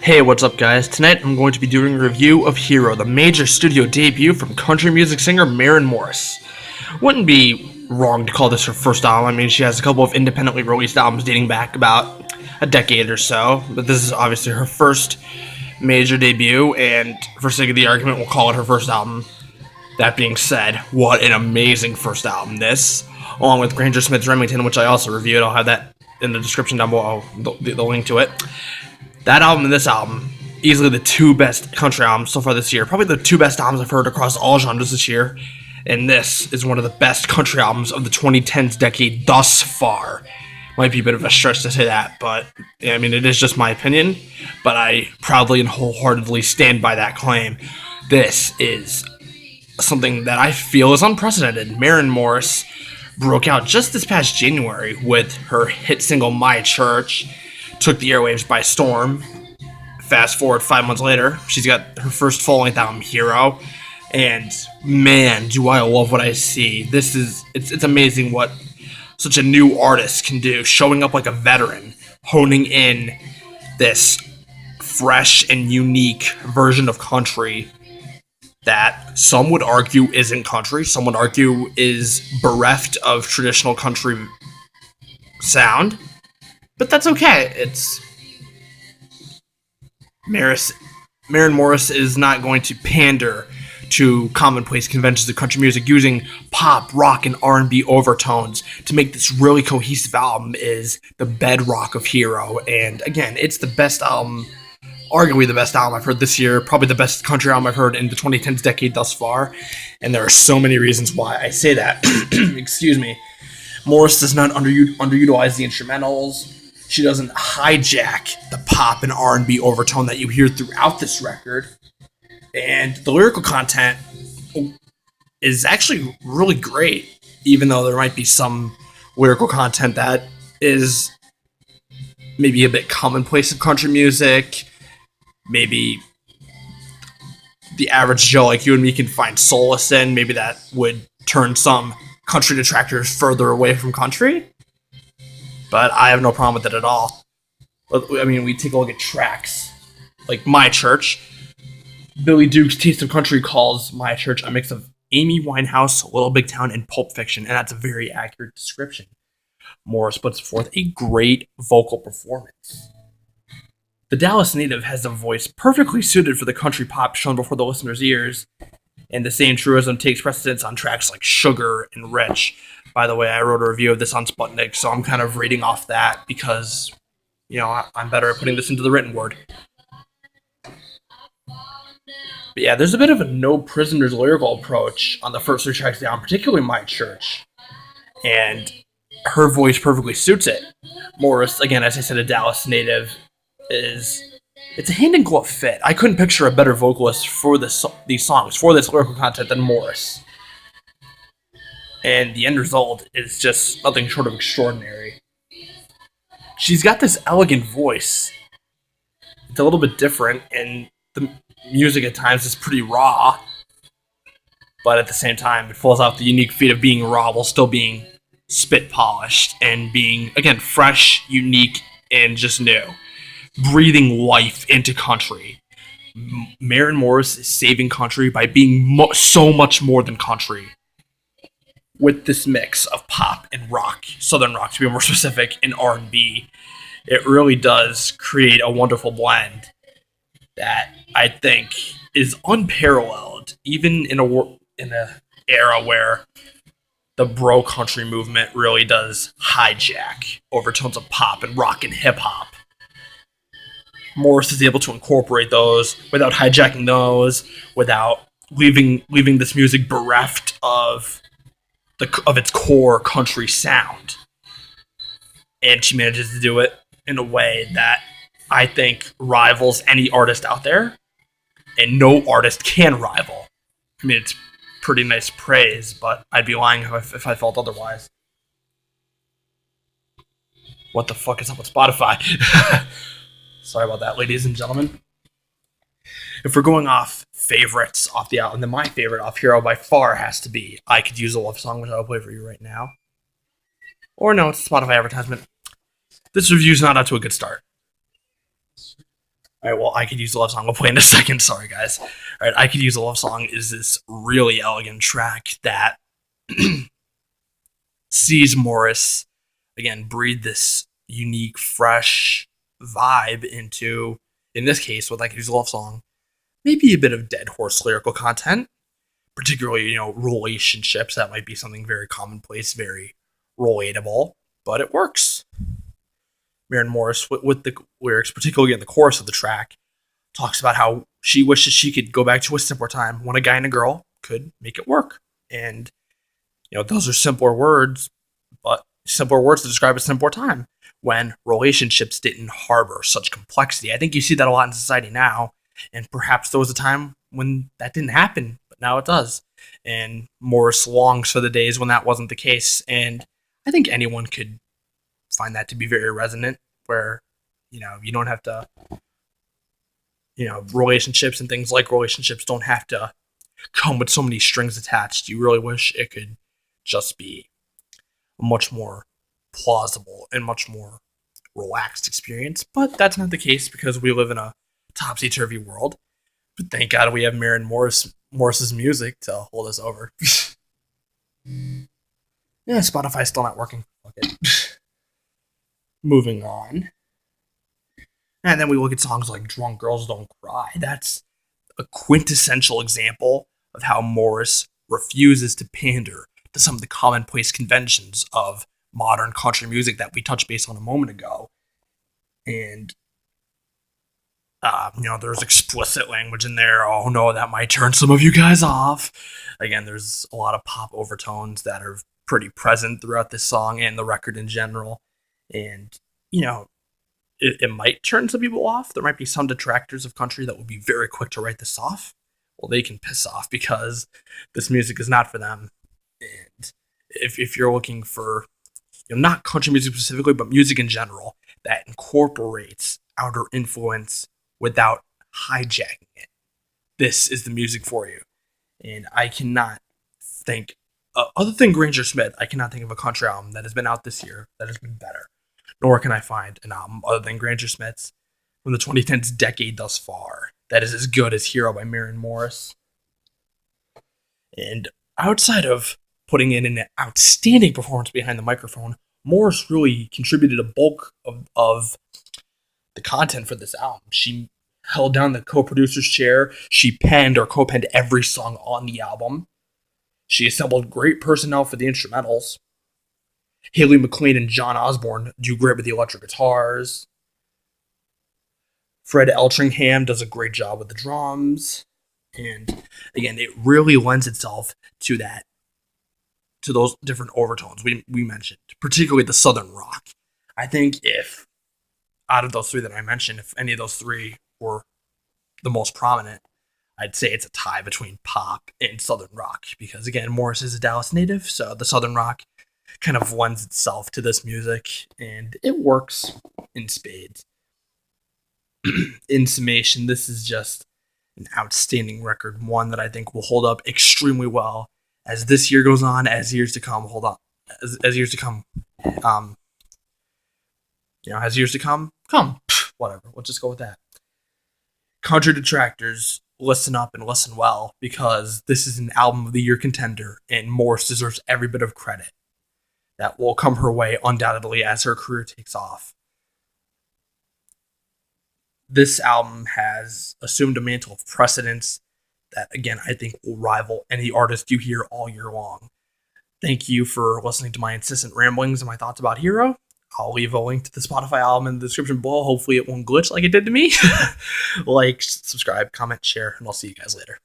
Hey, what's up, guys? Tonight I'm going to be doing a review of Hero, the major studio debut from country music singer Maren Morris. Wouldn't be wrong to call this her first album. I mean, she has a couple of independently released albums dating back about a decade or so, but this is obviously her first major debut, and for sake of the argument, we'll call it her first album. That being said, what an amazing first album this, along with Granger Smith's Remington, which I also reviewed. I'll have that in the description down below, the link to it. That album and this album, easily the two best country albums so far this year. Probably the two best albums I've heard across all genres this year. And this is one of the best country albums of the 2010s decade thus far. Might be a bit of a stretch to say that, but I mean, it is just my opinion. But I proudly and wholeheartedly stand by that claim. This is something that I feel is unprecedented. Maren Morris broke out just this past January with her hit single My Church. Took the airwaves by storm. Fast forward 5 months later, she's got her first full-length album, Hero, and man, do I love what I see. It's amazing what such a new artist can do, showing up like a veteran, honing in this fresh and unique version of country that some would argue isn't country, some would argue is bereft of traditional country sound. But that's okay. It's Maren Morris is not going to pander to commonplace conventions of country music, using pop, rock, and R&B overtones to make this really cohesive album is the bedrock of Hero. And again, it's the best album, arguably the best album I've heard this year, probably the best country album I've heard in the 2010s decade thus far. And there are so many reasons why I say that. Excuse me. Morris does not underutilize the instrumentals. She doesn't hijack the pop and R&B overtone that you hear throughout this record. And the lyrical content is actually really great, even though there might be some lyrical content that is maybe a bit commonplace of country music. Maybe the average Joe like you and me can find solace in. Maybe that would turn some country detractors further away from country. But I have no problem with it at all. I mean, we take a look at tracks like My Church. Billy Duke's Taste of Country calls My Church a mix of Amy Winehouse, Little Big Town, and Pulp Fiction, and that's a very accurate description. Morris puts forth a great vocal performance. The Dallas native has a voice perfectly suited for the country pop shown before the listener's ears, and the same truism takes precedence on tracks like Sugar and Rich. By the way, I wrote a review of this on Sputnik, so I'm kind of reading off that because, you know, I'm better at putting this into the written word. But yeah, there's a bit of a No Prisoners lyrical approach on the first three tracks down, particularly My Church. And her voice perfectly suits it. Morris, again, as I said, a Dallas native, it's a hand-in-glove fit. I couldn't picture a better vocalist for these songs, for this lyrical content than Morris. And the end result is just nothing short of extraordinary. She's got this elegant voice. It's a little bit different, and the music at times is pretty raw. But at the same time, it pulls off the unique feat of being raw while still being spit polished and being, again, fresh, unique, and just new. Breathing life into country. Maren Morris is saving country by being so much more than country. With this mix of pop and rock, southern rock to be more specific, and R&B, it really does create a wonderful blend that I think is unparalleled, even in a era where the bro country movement really does hijack overtones of pop and rock and hip hop. Morris is able to incorporate those without hijacking those, without leaving this music bereft of its core country sound. And she manages to do it in a way that I think rivals any artist out there, and no artist can rival. I mean, it's pretty nice praise, but I'd be lying if I felt otherwise. What the fuck is up with Spotify? Sorry about that, ladies and gentlemen. If we're going off favorites off the album, then my favorite off Hero by far has to be I Could Use a Love Song, which I'll play for you right now. Or no, it's a Spotify advertisement. This review's not out to a good start. All right, well, I Could Use a Love Song. We'll play in a second. Sorry, guys. All right, I Could Use a Love Song is this really elegant track that sees Morris, again, breathe this unique, fresh vibe into, in this case, with I Could Use a Love Song, maybe a bit of dead horse lyrical content, particularly, relationships. That might be something very commonplace, very relatable, but it works. Maren Morris, with the lyrics, particularly in the chorus of the track, talks about how she wishes she could go back to a simpler time when a guy and a girl could make it work. And, those are simpler words, but simpler words to describe a simpler time when relationships didn't harbor such complexity. I think you see that a lot in society now, and perhaps there was a time when that didn't happen, but now it does. And Morris longs for the days when that wasn't the case. And I think anyone could find that to be very resonant, where, you don't have to, relationships and things like relationships don't have to come with so many strings attached. You really wish it could just be a much more plausible and much more relaxed experience, but that's not the case because we live in a topsy-turvy world. But thank God we have Maren Morris's music to hold us over. Yeah, Spotify's still not working. Okay. Moving on. And then we look at songs like Drunk Girls Don't Cry. That's a quintessential example of how Morris refuses to pander to some of the commonplace conventions of modern country music that we touched base on a moment ago. And, there's explicit language in there. Oh no, that might turn some of you guys off. Again, there's a lot of pop overtones that are pretty present throughout this song and the record in general. And, it might turn some people off. There might be some detractors of country that will be very quick to write this off. Well, they can piss off because this music is not for them. And if you're looking for, not country music specifically, but music in general that incorporates outer influence without hijacking it, this is the music for you. And I cannot think, other than Granger Smith, I cannot think of a country album that has been out this year that has been better. Nor can I find an album other than Granger Smith's from the 2010s decade thus far that is as good as Hero by Maren Morris. And outside of putting in an outstanding performance behind the microphone, Morris really contributed a bulk of the content for this album. She held down the co-producer's chair. She penned or co-penned every song on the album. She assembled great personnel for the instrumentals. Haley McLean and John Osborne do great with the electric guitars. Fred Eltringham does a great job with the drums. And again, it really lends itself to those different overtones we mentioned, particularly the Southern rock. I think if out of those three that I mentioned, if any of those three were the most prominent, I'd say it's a tie between pop and Southern rock. Because again, Morris is a Dallas native, so the Southern rock kind of lends itself to this music, and it works in spades. In summation, this is just an outstanding record, one that I think will hold up extremely well as this year goes on, as years to come. As years to come, as years to come, whatever. We'll just go with that. Country detractors, listen up and listen well, because this is an album of the year contender, and Morris deserves every bit of credit that will come her way undoubtedly as her career takes off. This album has assumed a mantle of precedence that, again, I think will rival any artist you hear all year long. Thank you for listening to my incessant ramblings and my thoughts about Hero. I'll leave a link to the Spotify album in the description below. Hopefully it won't glitch like it did to me. Like, subscribe, comment, share, and I'll see you guys later.